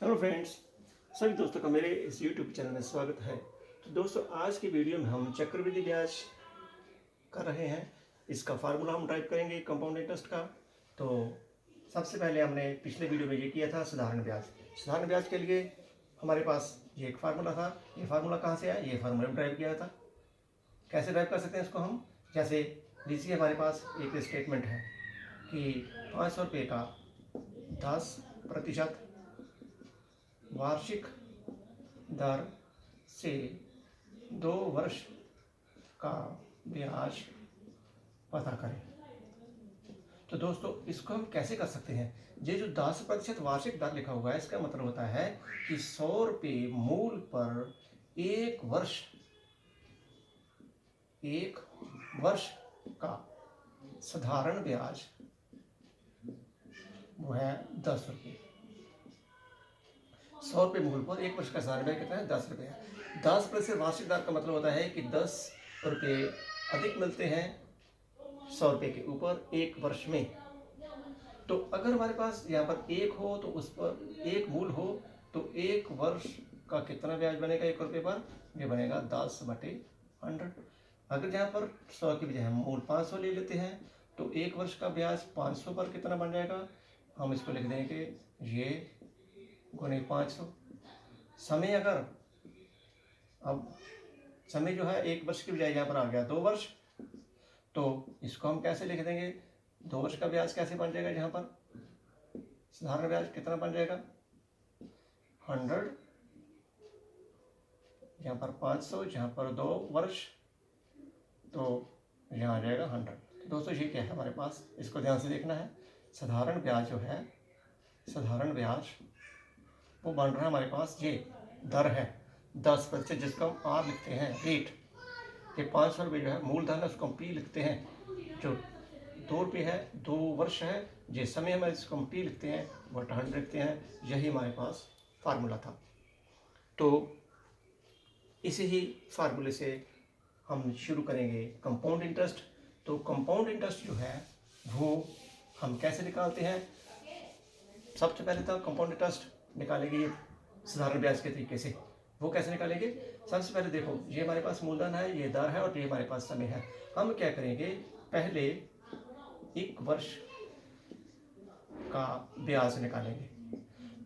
Hello friends, सभी दोस्तों का मेरे इस यूट्यूब चैनल में स्वागत है। तो दोस्तों, आज की वीडियो में हम चक्रवृद्धि ब्याज कर रहे हैं। इसका फार्मूला हम टाइप करेंगे कंपाउंड इंटरेस्ट का। तो सबसे पहले हमने पिछले वीडियो में ये किया था साधारण ब्याज। साधारण ब्याज के लिए हमारे पास ये एक फार्मूला था। ये फार्मूला कहाँ से आया? ये फार्मूला में ड्राइव किया था। कैसे ड्राइव कर सकते हैं इसको हम? जैसे लीजिए, हमारे पास एक स्टेटमेंट है कि 500 रुपये का 10% वार्षिक दर से 2 वर्ष का ब्याज पता करें। तो दोस्तों, इसको हम कैसे कर सकते हैं? ये जो 10% वार्षिक दर लिखा हुआ है, इसका मतलब होता है कि 100 रुपये मूल पर एक वर्ष का साधारण ब्याज वो है 10 रुपये। 100 रुपये मूल पर एक वर्ष का साधारण ब्याज कितना है? 10 रुपये। 10% वार्षिक दर का मतलब होता है कि 10 रुपये अधिक मिलते हैं 100 रुपये के ऊपर एक वर्ष में। तो अगर हमारे पास यहाँ पर एक हो तो उस पर एक मूल हो तो एक वर्ष का कितना ब्याज बनेगा 1 रुपये पर? ये बनेगा 10/100। अगर यहाँ पर 100 की बजाय हम मूल 500 ले लेते हैं तो एक वर्ष का ब्याज 500 पर कितना बन जाएगा? हम इसको लिख देंगे ये गुणे 500। समय अगर अब समय जो है एक वर्ष की बजाय यहाँ पर आ गया 2 वर्ष, तो इसको हम कैसे लिख देंगे? 2 वर्ष का ब्याज कैसे बन जाएगा? यहाँ पर साधारण ब्याज कितना बन जाएगा? 100, यहाँ पर 500, यहाँ पर 2 वर्ष, तो यहाँ आ जाएगा 100। तो दोस्तों, ये क्या है हमारे पास? इसको ध्यान से देखना है। साधारण ब्याज जो है, साधारण ब्याज वो बन रहा है हमारे पास, ये दर है 10%, जिसको हम आर लिखते हैं, रेट। ये 500 रुपये जो है मूलधन है, उसको हम पी लिखते हैं। जो 2 रुपये है 2 वर्ष है, ये समय हमारे इसको हम पी लिखते हैं, 100 लिखते हैं। यही हमारे पास फार्मूला था। तो इसी ही फार्मूले से हम शुरू करेंगे कंपाउंड इंटरेस्ट। तो कंपाउंड इंटरेस्ट जो है वो हम कैसे निकालते हैं? सबसे पहले तो कंपाउंड इंटरेस्ट निकालेंगे साधारण ब्याज के तरीके से। वो कैसे निकालेंगे? सबसे पहले देखो, ये हमारे पास मूलधन है, ये दर है और ये हमारे पास समय है। हम क्या करेंगे? पहले 1 वर्ष का ब्याज निकालेंगे।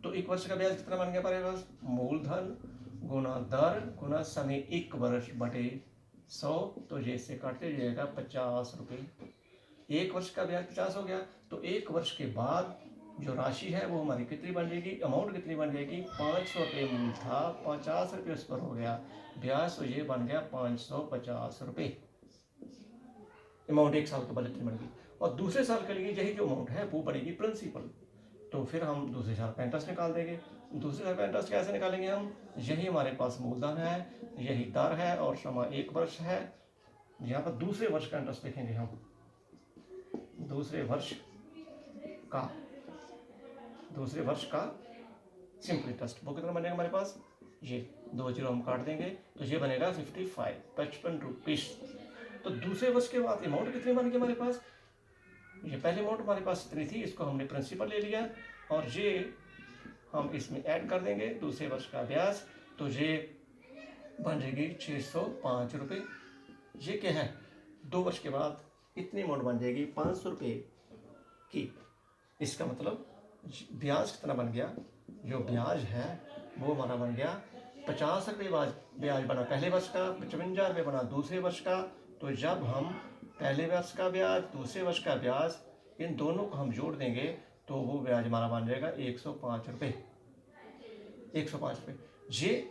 तो 1 वर्ष का ब्याज कितना बन गया हमारे पास? मूलधन गुना दर गुना समय 1 वर्ष बटे 100। तो ये से काटते जाएगा 50 रुपये। 1 वर्ष का ब्याज 50 हो गया। तो 1 वर्ष के बाद जो राशि है वो हमारी कितनी बन जाएगी? अमाउंट कितनी बन जाएगी? 500 रुपये मूल था, 50 रुपये उस पर हो गया ब्याज, तो ये बन गया 550 रुपये। अमाउंट 1 साल के बाद इतनी बन गई। और दूसरे साल के लिए यही जो अमाउंट है वो बढ़ेगी प्रिंसिपल। तो फिर हम दूसरे साल का इंटरेस्ट निकाल देंगे। दूसरे साल का इंटरेस्ट कैसे निकालेंगे हम? यही हमारे पास मूलधन है, यही दर है और समय 1 वर्ष है। यहाँ पर दूसरे वर्ष का इंटरेस्ट लिखेंगे हम। दूसरे वर्ष का सिंपल इंटरेस्ट वो कितना बनेगा हमारे पास? ये 2 जीरो हम काट देंगे तो ये बनेगा 55 रुपीस। तो दूसरे वर्ष के बाद अमाउंट कितनी बन गई हमारे पास? ये पहले अमाउंट हमारे पास इतनी थी, इसको हमने प्रिंसिपल ले लिया और ये हम इसमें ऐड कर देंगे दूसरे वर्ष का ब्याज, तो ये बन जाएगी 605 रुपये। ये क्या है? 2 वर्ष के बाद इतनी अमाउंट बन जाएगी 500 रुपये की। इसका मतलब ब्याज कितना बन गया? जो ब्याज है वो हमारा बन गया 50 रुपये ब्याज बना पहले वर्ष का, 55 रुपये बना दूसरे वर्ष का। तो जब हम पहले वर्ष का ब्याज, दूसरे वर्ष का ब्याज, इन दोनों को हम जोड़ देंगे तो वो ब्याज हमारा बन जाएगा 105 रुपये। 105 रुपये ये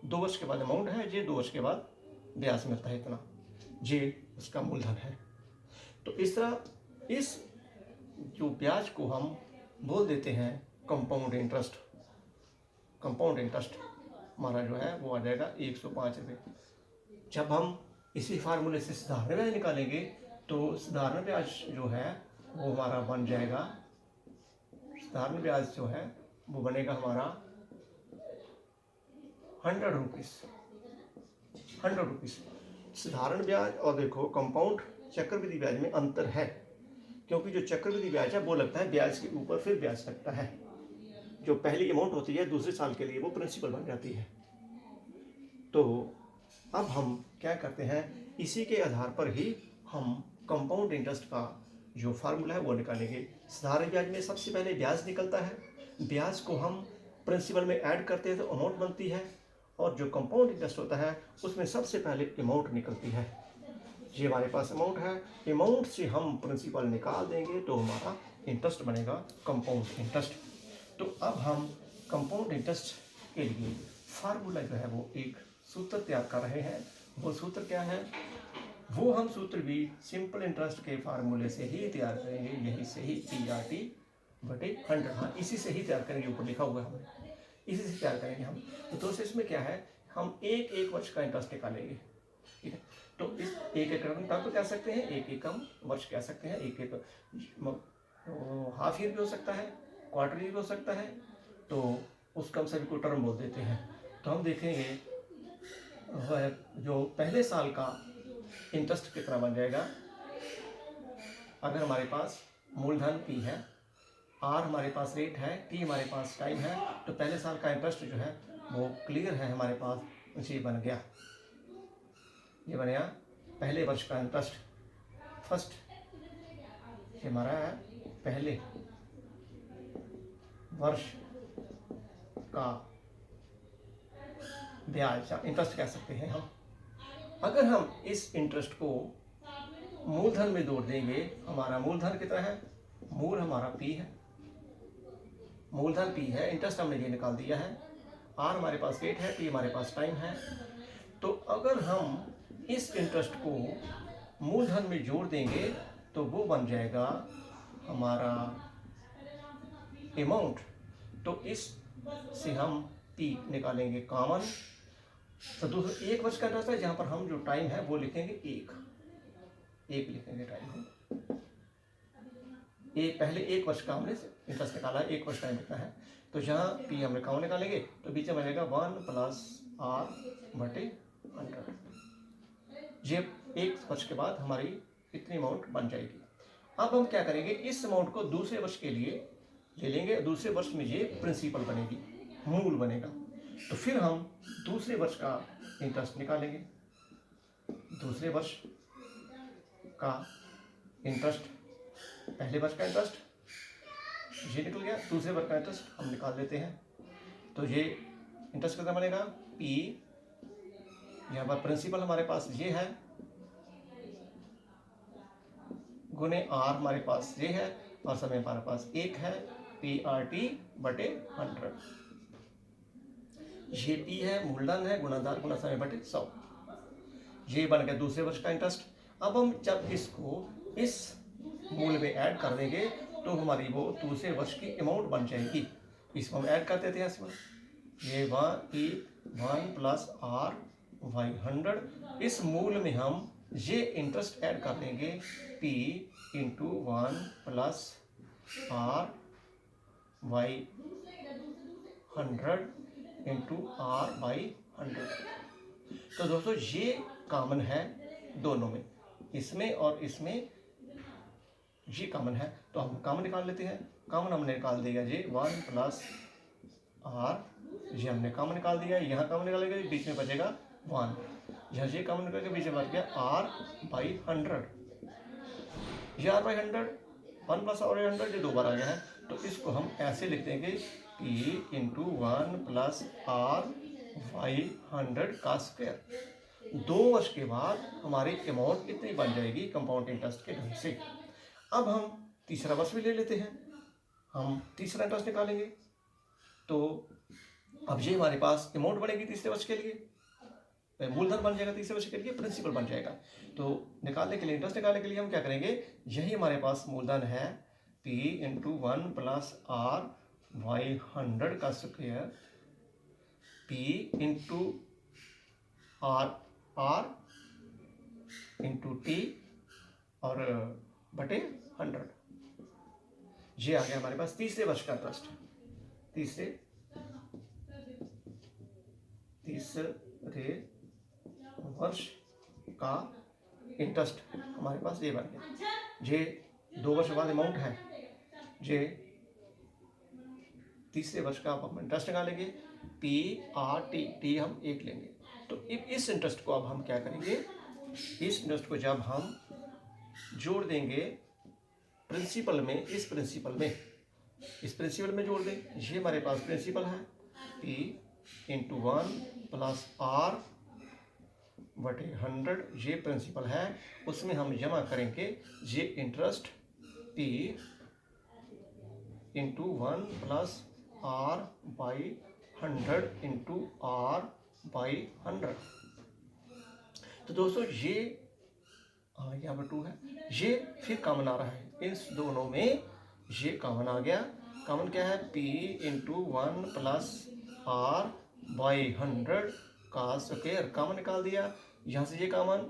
2 वर्ष के बाद अमाउंट है, ये 2 वर्ष के बाद ब्याज मिलता है इतना, ये उसका मूलधन है। तो इस तरह इस जो ब्याज को हम बोल देते हैं कंपाउंड इंटरेस्ट। कंपाउंड इंटरेस्ट हमारा जो है वो आ जाएगा 105 रुपये। जब हम इसी फार्मूले से साधारण ब्याज निकालेंगे तो साधारण ब्याज जो है वो हमारा बन जाएगा, साधारण ब्याज जो है वो बनेगा हमारा 100 रुपीज़। 100 रुपीज़ साधारण ब्याज। और देखो, कंपाउंड चक्रवृद्धि ब्याज में अंतर है, क्योंकि जो चक्रवृद्धि ब्याज है वो लगता है ब्याज के ऊपर फिर ब्याज लगता है। जो पहली अमाउंट होती है दूसरे साल के लिए वो प्रिंसिपल बन जाती है। तो अब हम क्या करते हैं, इसी के आधार पर ही हम कंपाउंड इंटरेस्ट का जो फार्मूला है वो निकालेंगे। साधारण ब्याज में सबसे पहले ब्याज निकलता है, ब्याज को हम प्रिंसिपल में ऐड करते हैं तो अमाउंट बनती है, और जो कंपाउंड इंटरेस्ट होता है उसमें सबसे पहले अमाउंट निकलती है। ये हमारे पास अमाउंट है, अमाउंट से हम प्रिंसिपल निकाल देंगे तो हमारा इंटरेस्ट बनेगा कंपाउंड इंटरेस्ट। तो अब हम कंपाउंड इंटरेस्ट के लिए फार्मूला जो है वो एक सूत्र तैयार कर रहे हैं। वो सूत्र क्या है, वो हम सूत्र भी सिंपल इंटरेस्ट के फार्मूले से ही तैयार करेंगे, यही से ही PRT/100, हाँ इसी से ही तैयार करेंगे, ऊपर लिखा हुआ है हमने, इसी से तैयार करेंगे हम। तो दोस्तों इसमें क्या है, हम एक एक वर्ष का इंटरेस्ट निकालेंगे, ठीक है। तो इस एक एक तब तो कह सकते हैं एक एकम वर्ष कह सकते हैं, एक एक हाफ ईयर भी हो सकता है, क्वार्टर भी हो सकता है, तो उसका हम सभी को टर्म बोल देते हैं। तो हम देखेंगे वह जो पहले साल का इंटरेस्ट कितना बन जाएगा। अगर हमारे पास मूलधन P है, R हमारे पास रेट है, T हमारे पास टाइम है, तो पहले साल का इंटरेस्ट जो है वो क्लियर है हमारे पास, ये बन गया, ये बन गया पहले वर्ष का इंटरेस्ट, फर्स्ट, ये हमारा है पहले वर्ष का ब्याज, इंटरेस्ट कह सकते हैं हम। अगर हम इस इंटरेस्ट को मूलधन में जोड़ देंगे, हमारा मूलधन कितना है, मूल हमारा P है, मूलधन P है, इंटरेस्ट हमने ये निकाल दिया है, R हमारे पास रेट है, T हमारे पास टाइम है। तो अगर हम इस इंटरेस्ट को मूलधन में जोड़ देंगे तो वो बन जाएगा हमारा अमाउंट। तो इस से हम P निकालेंगे कॉमन। तो दूसरा एक वर्ष का इंटरेस्ट है, जहाँ पर हम जो टाइम है वो लिखेंगे एक लिखेंगे टाइम, एक पहले एक वर्ष का हमने इंटरेस्ट निकाला है, एक वर्ष टाइम लिखना है, तो जहाँ P हमने कॉमन निकालेंगे तो बीच में बनेगा 1+R/100। ये एक वर्ष के बाद हमारी इतनी अमाउंट बन जाएगी। अब हम क्या करेंगे, इस अमाउंट को दूसरे वर्ष के लिए ले लेंगे, दूसरे वर्ष में ये प्रिंसिपल बनेगी, मूल बनेगा। तो फिर हम दूसरे वर्ष का इंटरेस्ट निकालेंगे, दूसरे वर्ष का इंटरेस्ट, पहले वर्ष का इंटरेस्ट ये निकल गया, दूसरे वर्ष का इंटरेस्ट हम निकाल लेते हैं। तो ये इंटरेस्ट कितना बनेगा, P, यहाँ पर प्रिंसिपल हमारे पास ये है, गुने R हमारे पास ये है, और समय हमारे पास एक है, PRT/100। ये P है, मूलधन है, गुणाधार गुना समय बटे 100। ये बन गया दूसरे वर्ष का इंटरेस्ट। अब हम जब इसको इस मूल में ऐड कर देंगे तो हमारी वो दूसरे वर्ष की अमाउंट बन जाएगी। इसको हम ऐड कर देते हैं इसमें, ये 1+R/100, इस मूल में हम ये इंटरेस्ट ऐड कर देंगे, P × 1+R/100 × R/100। तो दोस्तों ये कॉमन है दोनों में, इसमें और इसमें ये कॉमन है, तो हम कॉमन निकाल लेते हैं। कॉमन हमने निकाल दिया ये 1+R, ये हमने कॉमन निकाल दिया, यहाँ कॉमन निकालेंगे बीच में बचेगा 1, यहाँ ये कॉमन निकाल के बीच में बच गया R/100। ये R/100, 1+R/100 ये दो बार आ गया है, तो इसको हम ऐसे लिख देंगे P × 1+R/100 का स्क्वायर। 2 वर्ष के बाद हमारी अमाउंट इतनी बन जाएगी कंपाउंड इंटरेस्ट के ढंग से। अब हम तीसरा वर्ष भी ले लेते हैं, हम तीसरा इंटरेस्ट निकालेंगे, तो अब ये हमारे पास अमाउंट बनेगी तीसरे वर्ष के लिए, मूलधन बन जाएगा तीसरे वर्ष के लिए, प्रिंसिपल बन जाएगा। तो निकालने के लिए, इंटरेस्ट निकालने के लिए हम क्या करेंगे, यही हमारे पास मूलधन है, P × 1+R/100 का स्क्वायर, P × R × T और बटे 100। ये आ गया हमारे पास तीसरे वर्ष का इंटरेस्ट, तीसरे वर्ष का इंटरेस्ट हमारे पास ये बन गया। ये 2 वर्ष बाद अमाउंट है, ये तीसरे वर्ष का अब हम इंटरेस्ट निकालेंगे, PRT, टी हम 1 लेंगे। तो इस इंटरेस्ट को अब हम क्या करेंगे, इस इंटरेस्ट को जब हम जोड़ देंगे प्रिंसिपल में, इस प्रिंसिपल में जोड़ दें, ये हमारे पास प्रिंसिपल है, P इंटू 1 प्लस R बटे 100, ये प्रिंसिपल है, उसमें हम जमा करेंगे ये interest P into 1 plus R by 100 into R by 100। तो दोस्तों ये यहाँ पर 2 है, ये फिर कॉमन आ रहा है, इस दोनों में ये कॉमन आ गया। कॉमन क्या है, P into 1 plus R by 100 का स्क्वायर कॉमन निकाल दिया। यहाँ से ये कॉमन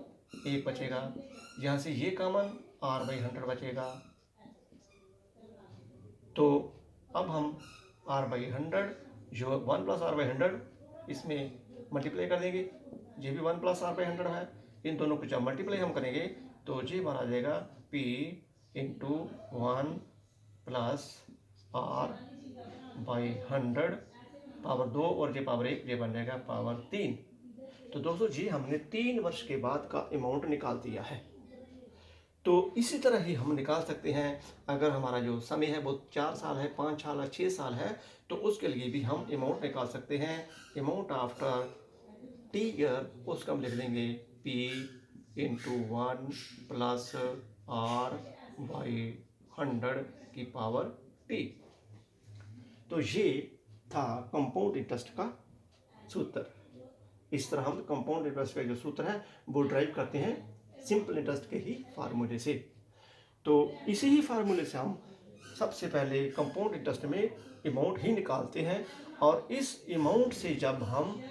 1 बचेगा, यहाँ से ये कॉमन R बाई 100 बचेगा। तो अब हम R बाई 100 जो 1 प्लस R बाई 100 इसमें मल्टीप्लाई कर देंगे, ये भी 1 प्लस R बाई 100 है, इन दोनों को जब मल्टीप्लाई हम करेंगे तो ये हमारा आ जाएगा P into 1 plus R by 100 power 2 और ये पावर 1, ये बन जाएगा पावर 3। तो दोस्तों जी हमने 3 वर्ष के बाद का अमाउंट निकाल दिया है। तो इसी तरह ही हम निकाल सकते हैं, अगर हमारा जो समय है वो 4 साल है, 5 साल है, 6 साल है, तो उसके लिए भी हम अमाउंट निकाल सकते हैं। अमाउंट आफ्टर T ईयर, उसका हम लिख देंगे P into 1 plus R by 100 की पावर T। तो ये था कंपाउंड इंटरेस्ट का सूत्र। इस तरह हम कंपाउंड इंटरेस्ट का जो सूत्र है वो ड्राइव करते हैं सिंपल इंटरेस्ट के ही फार्मूले से। तो इसी ही फार्मूले से हम सबसे पहले कंपाउंड इंटरेस्ट में अमाउंट ही निकालते हैं, और इस अमाउंट से जब हम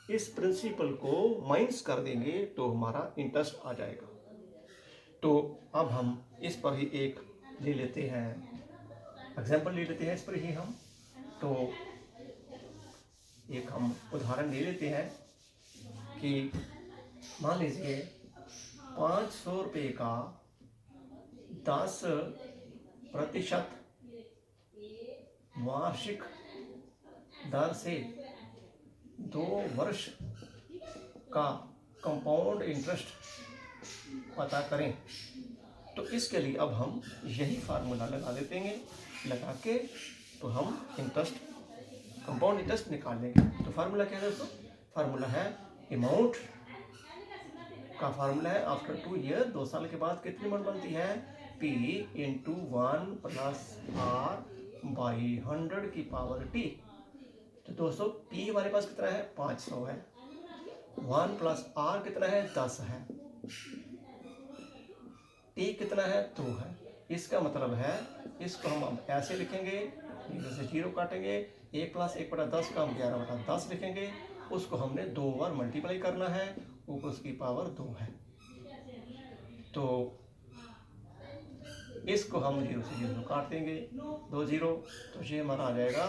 इस प्रिंसिपल को माइनस कर देंगे तो हमारा इंटरेस्ट आ जाएगा। तो अब हम इस पर ही एक ले लेते हैं, एग्जाम्पल ले लेते हैं इस पर ही हम। तो एक हम उदाहरण ले लेते हैं कि मान लीजिए 500 रुपये का 10% वार्षिक दर से 2 वर्ष का कंपाउंड इंटरेस्ट पता करें। तो इसके लिए अब हम यही फार्मूला लगा देते हैं, लगा के तो हम कंपाउंड इंटरेस्ट निकाल लेंगे। तो फार्मूला क्या है दोस्तों, फार्मूला है अमाउंट का फार्मूला है आफ्टर 2 ईयर, 2 साल के बाद कितनी अमाउंट बनती है, P into 1 plus R by 100 की पावर T। तो दोस्तों P हमारे पास कितना है, 500 है, 1 प्लस R कितना है, 10 है, T कितना है, 2 है। इसका मतलब है इसको हम अब ऐसे लिखेंगे, जैसे 0 काटेंगे, 1 प्लस 1 बटा 10 का हम 11 बटा 10 लिखेंगे, उसको हमने 2 बार मल्टीप्लाई करना है, ऊपर उसकी पावर 2 है। तो इसको हम 0 से 0 काट देंगे, 2 0, तो ये हमारा आ जाएगा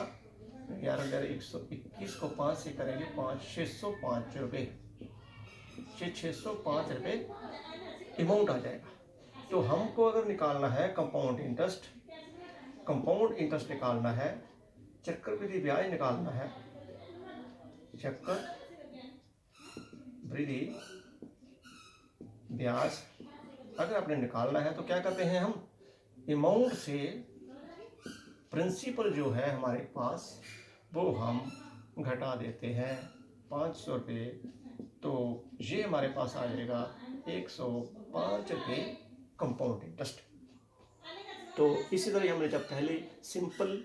11,121 को 5 से करेंगे 605 रुपये, 605 रुपये अमाउंट आ जाएगा। तो हमको अगर निकालना है कंपाउंड इंटरेस्ट निकालना है, चक्रवृद्धि ब्याज निकालना है, चक्रवृद्धि ब्याज अगर आपने निकालना है तो क्या करते हैं हम, अमाउंट से प्रिंसिपल जो है हमारे पास वो हम घटा देते हैं 500 रुपये, तो ये हमारे पास आ जाएगा 105 रुपये कंपाउंड इंटरेस्ट। तो इसी तरह हमने जब पहले सिंपल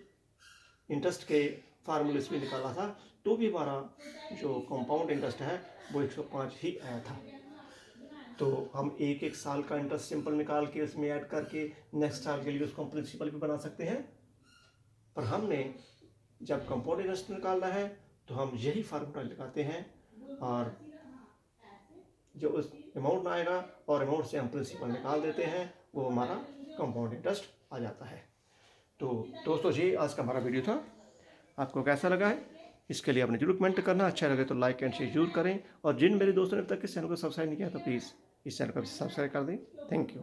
इंटरेस्ट के फार्मूले से भी निकाला था तो भी हमारा जो कंपाउंड इंटरेस्ट है वो 105 ही आया था। तो हम एक साल का इंटरेस्ट सिंपल निकाल के उसमें ऐड करके नेक्स्ट साल के लिए उसको हम प्रिंसिपल भी बना सकते हैं, पर हमने जब कंपाउंड इंटरेस्ट निकालना है तो हम यही फार्मूला लगाते हैं, और जो उस अमाउंट में आएगा और अमाउंट से हम प्रिंसिपल निकाल देते हैं, वो हमारा कंपाउंड इंटरेस्ट आ जाता है। तो दोस्तों ये आज का हमारा वीडियो था, आपको कैसा लगा है इसके लिए आपने जरूर कमेंट करना, अच्छा लगे तो लाइक एंड शेयर जरूर करें, और जिन मेरे दोस्तों ने अब तक इस चैनल को सब्सक्राइब नहीं किया तो प्लीज़ इस चैनल को सब्सक्राइब कर दें। Thank you.